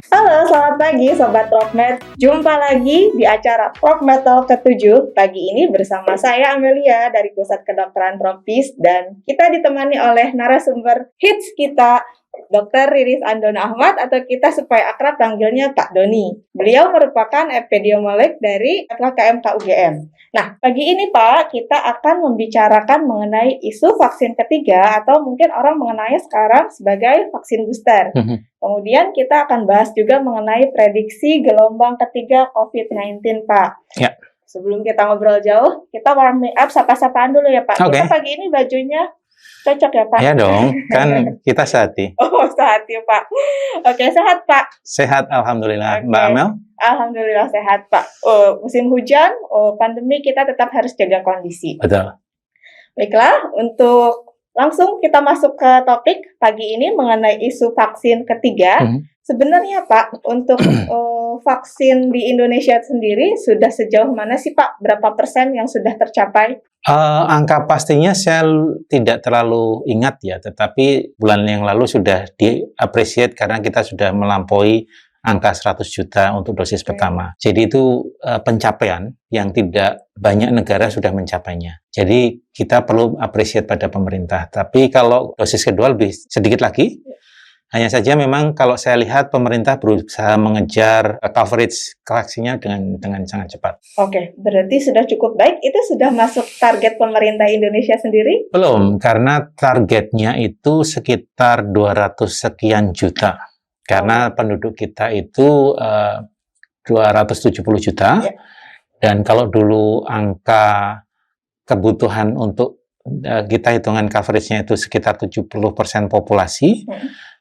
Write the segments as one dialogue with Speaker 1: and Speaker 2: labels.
Speaker 1: Halo, selamat pagi Sobat ProfMed. Jumpa lagi di acara ProfMed Talk ke-7. Pagi ini bersama saya Amelia dari Pusat Kedokteran Tropis dan kita ditemani oleh narasumber hits kita, Dr. Riris Andona Ahmad atau kita supaya akrab panggilnya Pak Doni. Beliau merupakan epidemiolog dari FKKMK UGM. Nah, pagi ini Pak, kita akan membicarakan mengenai isu vaksin ketiga atau mungkin orang mengenalnya sekarang sebagai vaksin booster. Kemudian kita akan bahas juga mengenai prediksi gelombang ketiga COVID-19, Pak.
Speaker 2: Ya.
Speaker 1: Sebelum kita ngobrol jauh, kita warming up sapa-sapaan dulu ya, Pak.
Speaker 2: Oke.
Speaker 1: Kita pagi ini bajunya cocok ya, Pak?
Speaker 2: Ya dong, kan kita sehati.
Speaker 1: Oh, sehat ya, Pak. Oke, sehat, Pak.
Speaker 2: Sehat, Alhamdulillah.
Speaker 1: Oke.
Speaker 2: Mbak Amel?
Speaker 1: Alhamdulillah sehat, Pak. Musim hujan, pandemi kita tetap harus jaga kondisi.
Speaker 2: Betul.
Speaker 1: Baiklah, untuk langsung kita masuk ke topik pagi ini mengenai isu vaksin ketiga. Sebenarnya Pak, untuk vaksin di Indonesia sendiri sudah sejauh mana sih Pak? Berapa persen yang sudah tercapai?
Speaker 2: Angka pastinya saya tidak terlalu ingat ya, tetapi bulan yang lalu sudah di-appreciate karena kita sudah melampaui angka 100 juta untuk dosis pertama. Jadi itu pencapaian yang tidak banyak negara sudah mencapainya. Jadi kita perlu appreciate pada pemerintah. Tapi kalau dosis kedua lebih sedikit lagi, hanya saja memang kalau saya lihat pemerintah berusaha mengejar coverage vaksinnya dengan sangat cepat.
Speaker 1: Oke, berarti sudah cukup baik. Itu sudah masuk target pemerintah Indonesia sendiri?
Speaker 2: Belum, karena targetnya itu sekitar 200 sekian juta. Karena penduduk kita itu 270 juta.
Speaker 1: Ya.
Speaker 2: Dan kalau dulu angka kebutuhan untuk kita hitungan coverage-nya itu sekitar 70% populasi.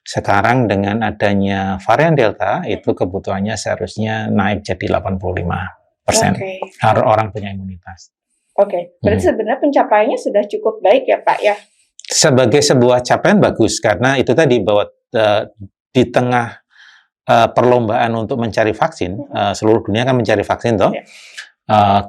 Speaker 2: Sekarang dengan adanya varian Delta, itu kebutuhannya seharusnya naik jadi 85%. Orang punya imunitas.
Speaker 1: Oke, berarti sebenarnya pencapaiannya sudah cukup baik ya Pak ya?
Speaker 2: Sebagai sebuah capaian bagus, karena itu tadi bahwa di tengah perlombaan untuk mencari vaksin, seluruh dunia kan mencari vaksin toh,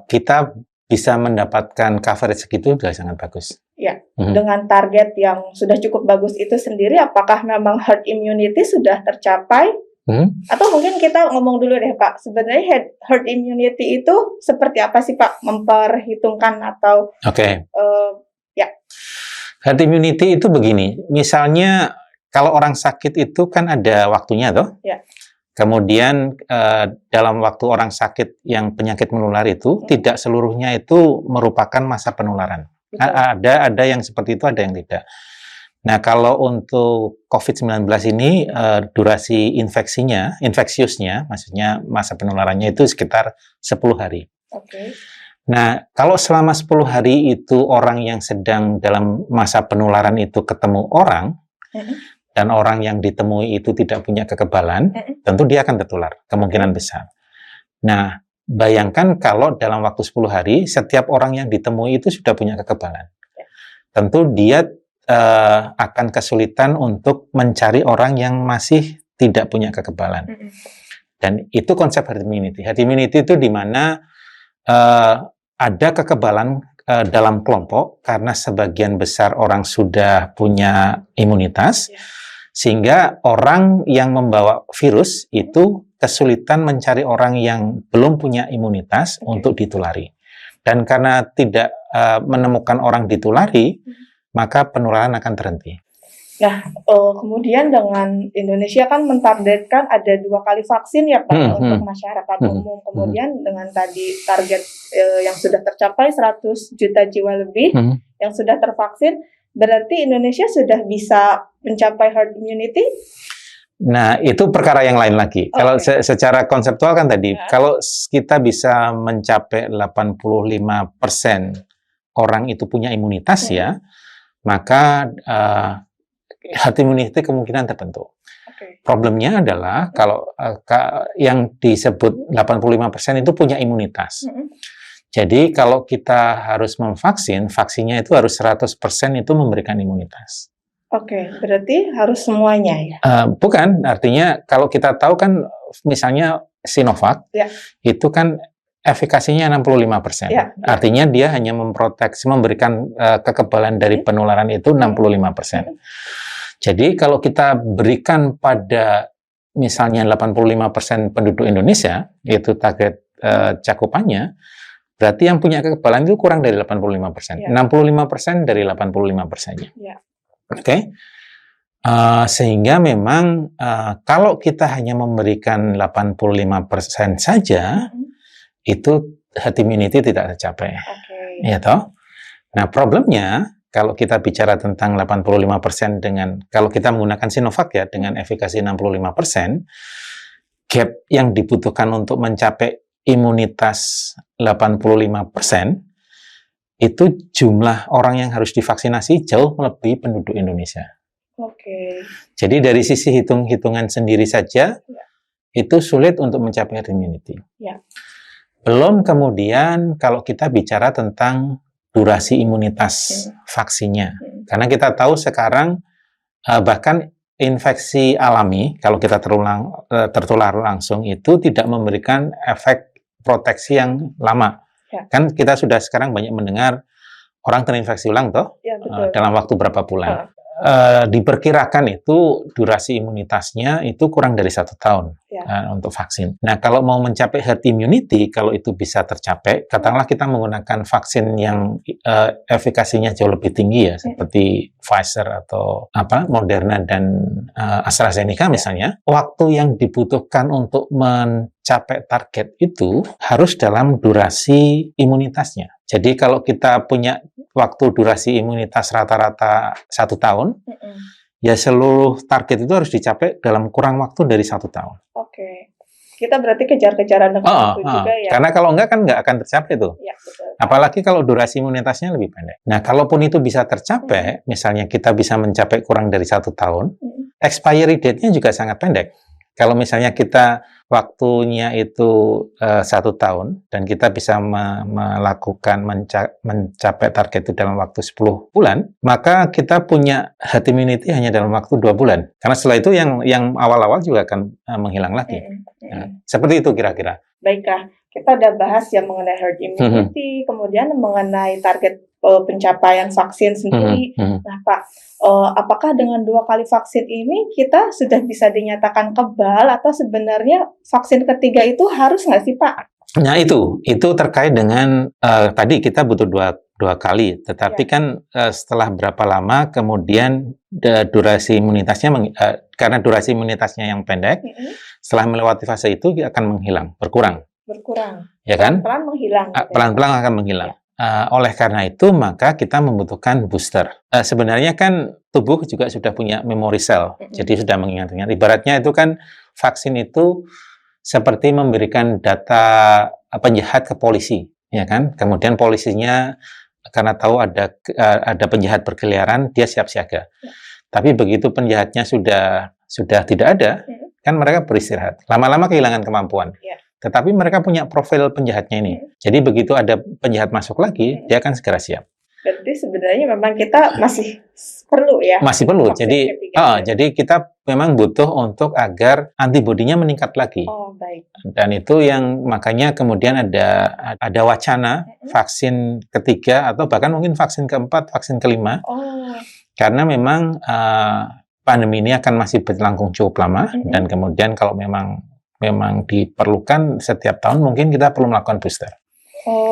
Speaker 2: kita bisa mendapatkan coverage segitu sudah sangat bagus.
Speaker 1: Ya, dengan target yang sudah cukup bagus itu sendiri, apakah memang herd immunity sudah tercapai? Atau mungkin kita ngomong dulu deh Pak, sebenarnya herd immunity itu seperti apa sih Pak? Memperhitungkan atau... ya.
Speaker 2: Herd immunity itu begini, misalnya kalau orang sakit itu kan ada waktunya toh.
Speaker 1: Ya.
Speaker 2: Kemudian dalam waktu orang sakit yang penyakit menular itu tidak seluruhnya itu merupakan masa penularan. Ada yang seperti itu, ada yang tidak. Nah, kalau untuk COVID-19 ini durasi infeksiusnya, maksudnya masa penularannya itu sekitar 10 hari. Nah, kalau selama 10 hari itu orang yang sedang dalam masa penularan itu ketemu orang, dan orang yang ditemui itu tidak punya kekebalan, tentu dia akan tertular, kemungkinan besar. Nah, bayangkan kalau dalam waktu 10 hari, setiap orang yang ditemui itu sudah punya kekebalan. Tentu dia akan kesulitan untuk mencari orang yang masih tidak punya kekebalan. Dan itu konsep herd immunity. Herd immunity itu di mana ada kekebalan dalam kelompok, karena sebagian besar orang sudah punya imunitas, sehingga orang yang membawa virus itu kesulitan mencari orang yang belum punya imunitas untuk ditulari. Dan karena tidak menemukan orang ditulari, maka penularan akan terhenti.
Speaker 1: Nah, kemudian dengan Indonesia kan mentargetkan ada 2 kali vaksin ya Pak untuk masyarakat umum. Kemudian dengan tadi target yang sudah tercapai 100 juta jiwa lebih yang sudah tervaksin, berarti Indonesia sudah bisa mencapai herd immunity?
Speaker 2: Nah, itu perkara yang lain lagi. Kalau secara konseptual kan tadi, kalau kita bisa mencapai 85% orang itu punya imunitas ya, maka herd immunity kemungkinan terbentuk. Problemnya adalah kalau yang disebut 85% itu punya imunitas. Jadi kalau kita harus memvaksin, vaksinnya itu harus 100% itu memberikan imunitas.
Speaker 1: Berarti harus semuanya ya?
Speaker 2: Bukan, artinya kalau kita tahu kan misalnya Sinovac, itu kan efikasinya 65%. Artinya dia hanya memproteksi, memberikan kekebalan dari penularan itu 65%. Jadi kalau kita berikan pada misalnya 85% penduduk Indonesia, yaitu target cakupannya, berarti yang punya kekebalan itu kurang dari 85%. 65% dari 85%-nya. Oke? Sehingga memang kalau kita hanya memberikan 85% saja, itu herd immunity tidak tercapai. Ya toh? Nah, problemnya kalau kita bicara tentang 85% dengan, kalau kita menggunakan Sinovac ya, dengan efikasi 65%, gap yang dibutuhkan untuk mencapai imunitas 85%, itu jumlah orang yang harus divaksinasi jauh melebihi penduduk Indonesia. Jadi dari sisi hitung-hitungan sendiri saja, itu sulit untuk mencapai herd immunity. Belum kemudian kalau kita bicara tentang durasi imunitas vaksinnya. Karena kita tahu sekarang bahkan infeksi alami, kalau kita tertular langsung, itu tidak memberikan efek proteksi yang lama. Kan kita sudah sekarang banyak mendengar orang terinfeksi ulang toh, dalam waktu berapa bulan. Diperkirakan itu durasi imunitasnya itu kurang dari 1 tahun untuk vaksin. Nah, kalau mau mencapai herd immunity, kalau itu bisa tercapai, katakanlah kita menggunakan vaksin yang efikasinya jauh lebih tinggi ya, seperti Pfizer atau Moderna dan AstraZeneca misalnya, waktu yang dibutuhkan untuk mencapai target itu harus dalam durasi imunitasnya. Jadi kalau kita punya waktu durasi imunitas rata-rata 1 tahun, ya seluruh target itu harus dicapai dalam kurang waktu dari 1 tahun.
Speaker 1: Kita berarti kejar-kejaran dengan waktu juga ya.
Speaker 2: Karena kalau enggak kan enggak akan tercapai tuh. Apalagi kalau durasi imunitasnya lebih pendek. Nah, kalaupun itu bisa tercapai, misalnya kita bisa mencapai kurang dari 1 tahun, expiry date-nya juga sangat pendek. Kalau misalnya kita waktunya itu 1 tahun dan kita bisa melakukan mencapai target itu dalam waktu 10 bulan, maka kita punya herd immunity hanya dalam waktu 2 bulan. Karena setelah itu yang awal-awal juga akan menghilang lagi. Nah, seperti itu kira-kira.
Speaker 1: Baiklah, kita udah bahas yang mengenai herd immunity, kemudian mengenai target pencapaian vaksin sendiri. Nah, Pak, apakah dengan 2 kali vaksin ini kita sudah bisa dinyatakan kebal atau sebenarnya vaksin ketiga itu harus nggak sih, Pak?
Speaker 2: Nah, itu terkait dengan tadi kita butuh dua kali, tetapi kan setelah berapa lama kemudian durasi imunitasnya karena durasi imunitasnya yang pendek, setelah melewati fase itu akan menghilang, berkurang. Ya kan?
Speaker 1: Pelan-pelan menghilang.
Speaker 2: Pelan-pelan akan menghilang. Oleh karena itu, maka kita membutuhkan booster. Sebenarnya kan tubuh juga sudah punya memory cell, jadi sudah mengingat-ingat. Ibaratnya itu kan vaksin itu seperti memberikan data penjahat ke polisi, ya kan? Kemudian polisinya karena tahu ada penjahat berkeliaran, dia siap siaga. Tapi begitu penjahatnya sudah tidak ada, kan mereka beristirahat. Lama-lama kehilangan kemampuan. Tetapi mereka punya profil penjahatnya ini. Jadi begitu ada penjahat masuk lagi, dia akan segera siap.
Speaker 1: Berarti sebenarnya memang kita masih perlu ya?
Speaker 2: Masih perlu. Jadi kita memang butuh untuk agar antibodinya meningkat lagi.
Speaker 1: Baik.
Speaker 2: Dan itu yang makanya kemudian ada wacana vaksin ketiga atau bahkan mungkin vaksin keempat, vaksin kelima. Karena memang pandemi ini akan masih berlangsung cukup lama dan kemudian kalau memang diperlukan setiap tahun mungkin kita perlu melakukan booster.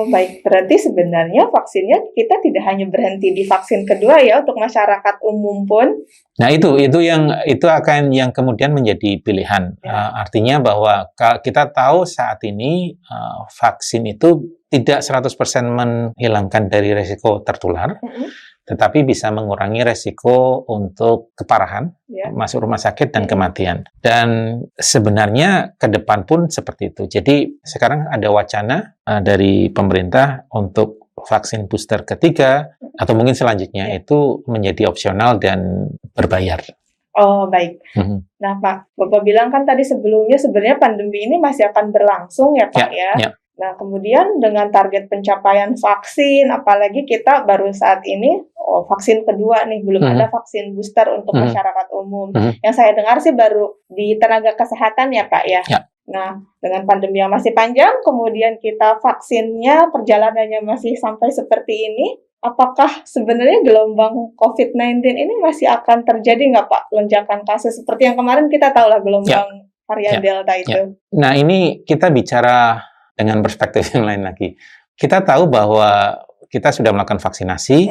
Speaker 1: Baik. Berarti sebenarnya vaksinnya kita tidak hanya berhenti di vaksin kedua ya untuk masyarakat umum pun.
Speaker 2: Nah, itu akan yang kemudian menjadi pilihan. Artinya bahwa kita tahu saat ini vaksin itu tidak 100% menghilangkan dari resiko tertular. Tetapi bisa mengurangi resiko untuk keparahan, masuk rumah sakit dan kematian. Dan sebenarnya ke depan pun seperti itu. Jadi sekarang ada wacana dari pemerintah untuk vaksin booster ketiga atau mungkin selanjutnya itu menjadi opsional dan berbayar.
Speaker 1: Baik. Nah, Pak, Bapak bilang kan tadi sebelumnya sebenarnya pandemi ini masih akan berlangsung ya, Pak ya. Nah, kemudian dengan target pencapaian vaksin, apalagi kita baru saat ini vaksin kedua nih, belum ada vaksin booster untuk masyarakat umum. Yang saya dengar sih baru di tenaga kesehatan ya, Pak ya. Nah, dengan pandemi yang masih panjang, kemudian kita vaksinnya, perjalanannya masih sampai seperti ini, apakah sebenarnya gelombang COVID-19 ini masih akan terjadi nggak, Pak? Lonjakan kasus seperti yang kemarin kita tahu lah gelombang varian Delta itu.
Speaker 2: Nah, ini kita bicara dengan perspektif yang lain lagi. Kita tahu bahwa kita sudah melakukan vaksinasi,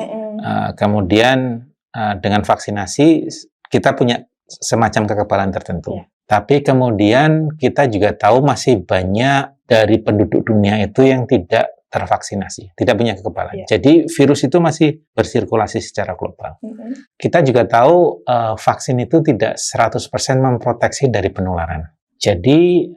Speaker 2: kemudian dengan vaksinasi kita punya semacam kekebalan tertentu. Tapi kemudian kita juga tahu masih banyak dari penduduk dunia itu yang tidak tervaksinasi, tidak punya kekebalan. Jadi virus itu masih bersirkulasi secara global. Kita juga tahu vaksin itu tidak 100% memproteksi dari penularan. Jadi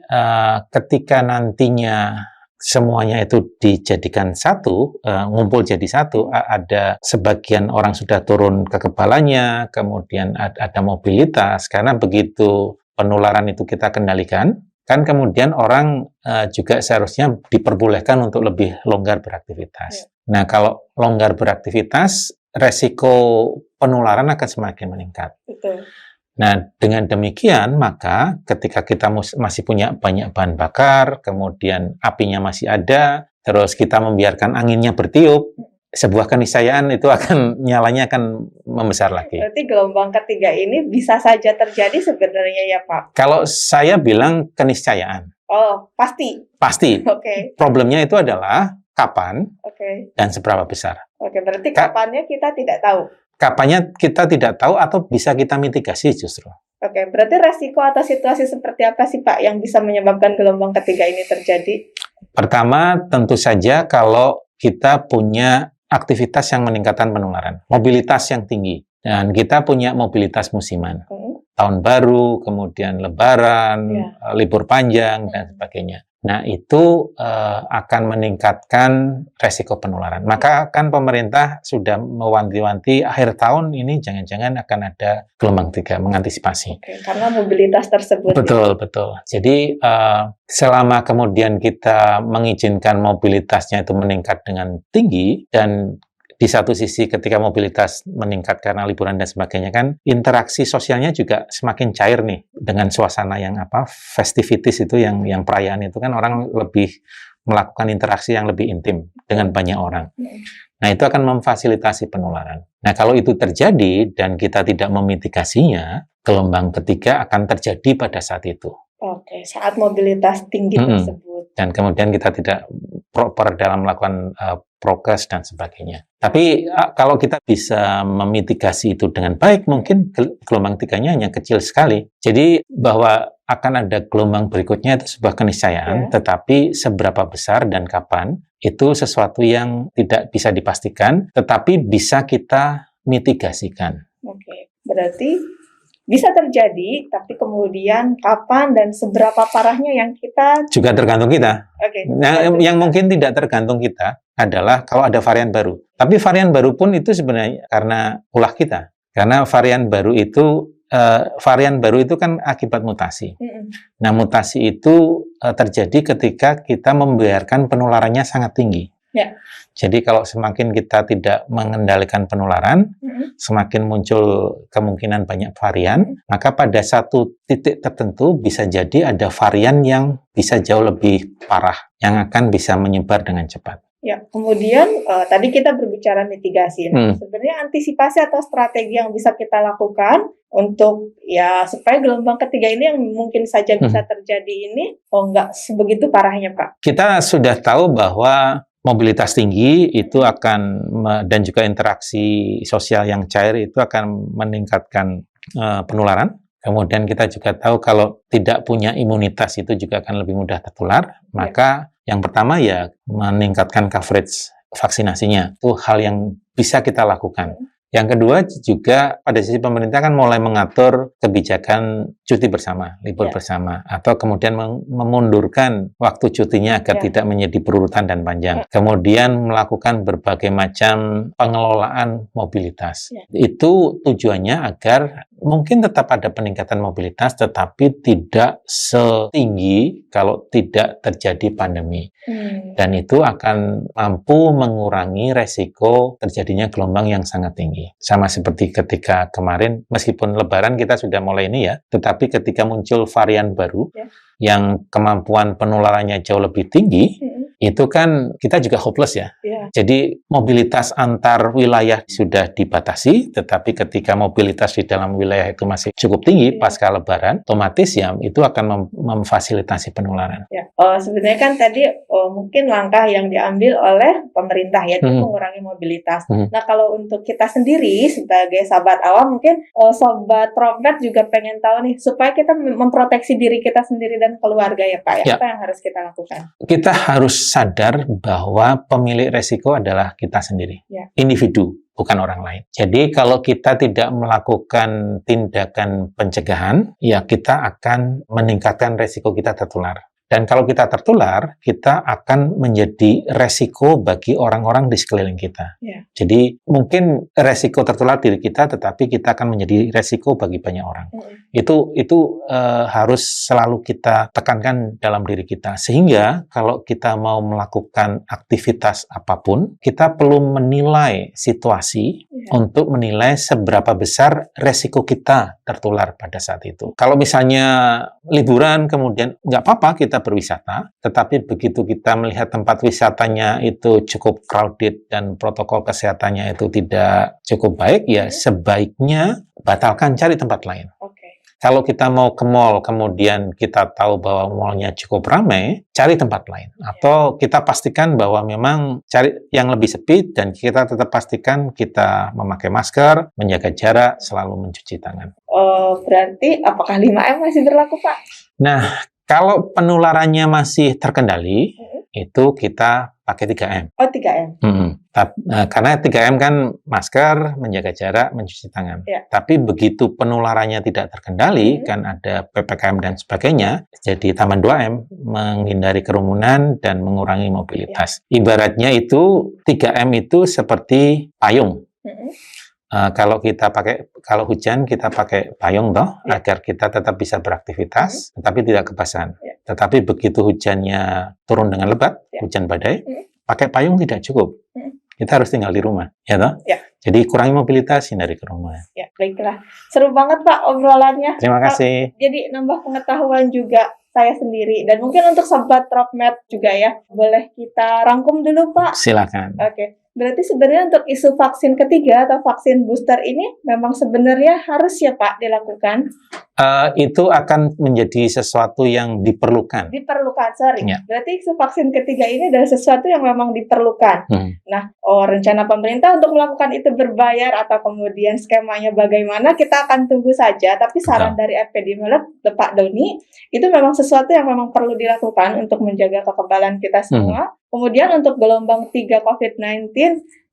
Speaker 2: ketika nantinya semuanya itu dijadikan satu, ngumpul jadi satu, ada sebagian orang sudah turun kekebalannya, kemudian ada mobilitas, karena begitu penularan itu kita kendalikan, kan kemudian orang juga seharusnya diperbolehkan untuk lebih longgar beraktivitas. Nah, kalau longgar beraktivitas, resiko penularan akan semakin meningkat.
Speaker 1: Betul.
Speaker 2: Nah, dengan demikian, maka ketika kita masih punya banyak bahan bakar, kemudian apinya masih ada, terus kita membiarkan anginnya bertiup, sebuah keniscayaan itu nyalanya akan membesar lagi.
Speaker 1: Berarti gelombang ketiga ini bisa saja terjadi sebenarnya ya Pak?
Speaker 2: Kalau saya bilang keniscayaan.
Speaker 1: Oh, pasti?
Speaker 2: Pasti.
Speaker 1: Oke.
Speaker 2: Problemnya itu adalah kapan dan seberapa besar.
Speaker 1: Oke, berarti kapannya kita tidak tahu?
Speaker 2: Kapannya kita tidak tahu atau bisa kita mitigasi justru.
Speaker 1: Oke, berarti resiko atau situasi seperti apa sih Pak yang bisa menyebabkan gelombang ketiga ini terjadi?
Speaker 2: Pertama, tentu saja kalau kita punya aktivitas yang meningkatkan penularan, mobilitas yang tinggi, dan kita punya mobilitas musiman, tahun baru, kemudian lebaran, libur panjang, dan sebagainya. Nah, itu akan meningkatkan resiko penularan. Maka kan pemerintah sudah mewanti-wanti akhir tahun ini jangan-jangan akan ada gelombang 3, mengantisipasi.
Speaker 1: Oke, karena mobilitas tersebut.
Speaker 2: Betul, betul. Jadi selama kemudian kita mengizinkan mobilitasnya itu meningkat dengan tinggi, dan di satu sisi ketika mobilitas meningkat karena liburan dan sebagainya, kan interaksi sosialnya juga semakin cair nih dengan suasana yang festivities itu, yang perayaan itu kan orang lebih melakukan interaksi yang lebih intim dengan banyak orang. Nah, itu akan memfasilitasi penularan. Nah, kalau itu terjadi dan kita tidak memitigasinya, gelombang ketiga akan terjadi pada saat itu.
Speaker 1: Oke, saat mobilitas tinggi tersebut.
Speaker 2: Dan kemudian kita tidak proper dalam melakukan prokes dan sebagainya. Tapi kalau kita bisa memitigasi itu dengan baik, mungkin gelombang 3-nya hanya kecil sekali. Jadi bahwa akan ada gelombang berikutnya itu sebuah keniscayaan, tetapi seberapa besar dan kapan, itu sesuatu yang tidak bisa dipastikan, tetapi bisa kita mitigasikan.
Speaker 1: Oke, berarti bisa terjadi, tapi kemudian kapan dan seberapa parahnya yang kita...
Speaker 2: Juga tergantung kita.
Speaker 1: Oke.
Speaker 2: Nah, yang mungkin tidak tergantung kita adalah kalau ada varian baru. Tapi varian baru pun itu sebenarnya karena ulah kita. Karena varian baru itu kan akibat mutasi. Nah, mutasi itu terjadi ketika kita membiarkan penularannya sangat tinggi. Jadi kalau semakin kita tidak mengendalikan penularan, semakin muncul kemungkinan banyak varian, maka pada satu titik tertentu bisa jadi ada varian yang bisa jauh lebih parah, yang akan bisa menyebar dengan cepat.
Speaker 1: Ya, kemudian tadi kita berbicara mitigasi. Sebenarnya antisipasi atau strategi yang bisa kita lakukan untuk supaya gelombang ketiga ini yang mungkin saja bisa terjadi ini, nggak sebegitu parahnya Pak?
Speaker 2: Kita sudah tahu bahwa mobilitas tinggi itu akan, dan juga interaksi sosial yang cair itu akan meningkatkan penularan. Kemudian kita juga tahu kalau tidak punya imunitas itu juga akan lebih mudah tertular. Maka yang pertama meningkatkan coverage vaksinasinya. Itu hal yang bisa kita lakukan. Yang kedua juga pada sisi pemerintah kan mulai mengatur kebijakan cuti bersama, libur bersama, atau kemudian memundurkan waktu cutinya agar tidak menjadi berurutan dan panjang. Kemudian melakukan berbagai macam pengelolaan mobilitas. Itu tujuannya agar mungkin tetap ada peningkatan mobilitas, tetapi tidak setinggi kalau tidak terjadi pandemi. Dan itu akan mampu mengurangi resiko terjadinya gelombang yang sangat tinggi. Sama seperti ketika kemarin, meskipun lebaran kita sudah mulai ini tetapi ketika muncul varian baru yang kemampuan penularannya jauh lebih tinggi, itu kan kita juga hopeless ya.
Speaker 1: Iya.
Speaker 2: Jadi mobilitas antar wilayah sudah dibatasi, tetapi ketika mobilitas di dalam wilayah itu masih cukup tinggi pasca Lebaran, otomatis ya itu akan memfasilitasi penularan.
Speaker 1: Ya. Sebenarnya kan tadi mungkin langkah yang diambil oleh pemerintah ya, mengurangi mobilitas. Nah, kalau untuk kita sendiri sebagai sahabat awam, mungkin sobat Tropmed juga pengen tahu nih, supaya kita memproteksi diri kita sendiri dan keluarga ya Pak ya. Apa yang harus kita lakukan? Kita
Speaker 2: harus sadar bahwa pemilik resiko adalah kita sendiri, individu, bukan orang lain. Jadi kalau kita tidak melakukan tindakan pencegahan, ya kita akan meningkatkan resiko kita tertular. Dan kalau kita tertular, kita akan menjadi resiko bagi orang-orang di sekeliling kita. Jadi mungkin resiko tertular diri kita, tetapi kita akan menjadi resiko bagi banyak orang. Itu harus selalu kita tekankan dalam diri kita. Sehingga kalau kita mau melakukan aktivitas apapun, kita perlu menilai situasi untuk menilai seberapa besar resiko kita tertular pada saat itu. Kalau misalnya liburan, kemudian nggak apa-apa kita berwisata, tetapi begitu kita melihat tempat wisatanya itu cukup crowded dan protokol kesehatannya itu tidak cukup baik, ya sebaiknya batalkan, cari tempat lain. Kalau kita mau ke mall, kemudian kita tahu bahwa mallnya cukup ramai, cari tempat lain. Atau kita pastikan bahwa memang cari yang lebih sepi, dan kita tetap pastikan kita memakai masker, menjaga jarak, selalu mencuci tangan.
Speaker 1: Berarti apakah 5M masih berlaku, Pak?
Speaker 2: Nah, kalau penularannya masih terkendali, itu kita pakai 3M.
Speaker 1: Oh, 3M.
Speaker 2: Karena 3M kan masker, menjaga jarak, mencuci tangan. Tapi begitu penularannya tidak terkendali, kan ada PPKM dan sebagainya, jadi tambah 2M, menghindari kerumunan dan mengurangi mobilitas. Ibaratnya itu 3M itu seperti payung. Kalau hujan kita pakai payung agar kita tetap bisa beraktivitas, tetapi tidak kebasahan. Tetapi begitu hujannya turun dengan lebat, hujan badai, pakai payung tidak cukup. Kita harus tinggal di rumah, ya toh? Jadi kurangi mobilitas, hindari kerumunan.
Speaker 1: Ya, baiklah. Seru banget Pak obrolannya.
Speaker 2: Terima kasih.
Speaker 1: Jadi nambah pengetahuan juga saya sendiri, dan mungkin untuk sobat Tropmed juga ya. Boleh kita rangkum dulu Pak?
Speaker 2: Silakan.
Speaker 1: Oke. Berarti sebenarnya untuk isu vaksin ketiga atau vaksin booster ini memang sebenarnya harus ya Pak dilakukan?
Speaker 2: Itu akan menjadi sesuatu yang diperlukan.
Speaker 1: Berarti isu vaksin ketiga ini adalah sesuatu yang memang diperlukan. Nah, rencana pemerintah untuk melakukan itu berbayar atau kemudian skemanya bagaimana, kita akan tunggu saja. Tapi saran dari epidemiolog Pak Doni, itu memang sesuatu yang memang perlu dilakukan untuk menjaga kekebalan kita semua. Kemudian untuk gelombang 3 COVID-19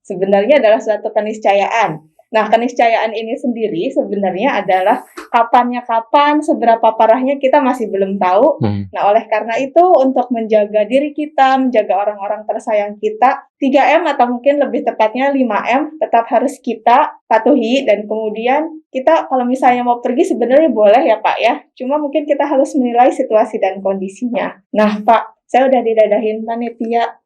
Speaker 1: sebenarnya adalah suatu keniscayaan. Nah, keniscayaan ini sendiri sebenarnya adalah kapan, seberapa parahnya kita masih belum tahu. Nah, oleh karena itu untuk menjaga diri kita, menjaga orang-orang tersayang kita, 3M atau mungkin lebih tepatnya 5M tetap harus kita patuhi. Dan kemudian kita kalau misalnya mau pergi sebenarnya boleh ya Pak ya. Cuma mungkin kita harus menilai situasi dan kondisinya. Nah Pak, saya udah didadahin panitia.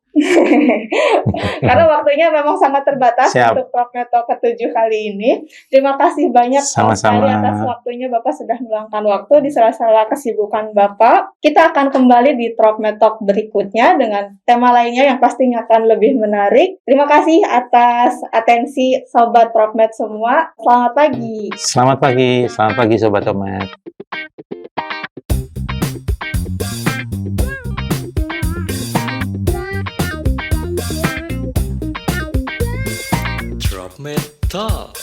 Speaker 1: Karena waktunya memang sangat terbatas untuk Tropmed Talk ke-7 kali ini. Terima kasih banyak sekali atas waktunya, Bapak sudah meluangkan waktu di sela-sela kesibukan Bapak. Kita akan kembali di Tropmed Talk berikutnya dengan tema lainnya yang pastinya akan lebih menarik. Terima kasih atas atensi Sobat Tropmed semua. Selamat pagi.
Speaker 2: Selamat pagi Sobat Tropmed.
Speaker 3: Tropmed Talk.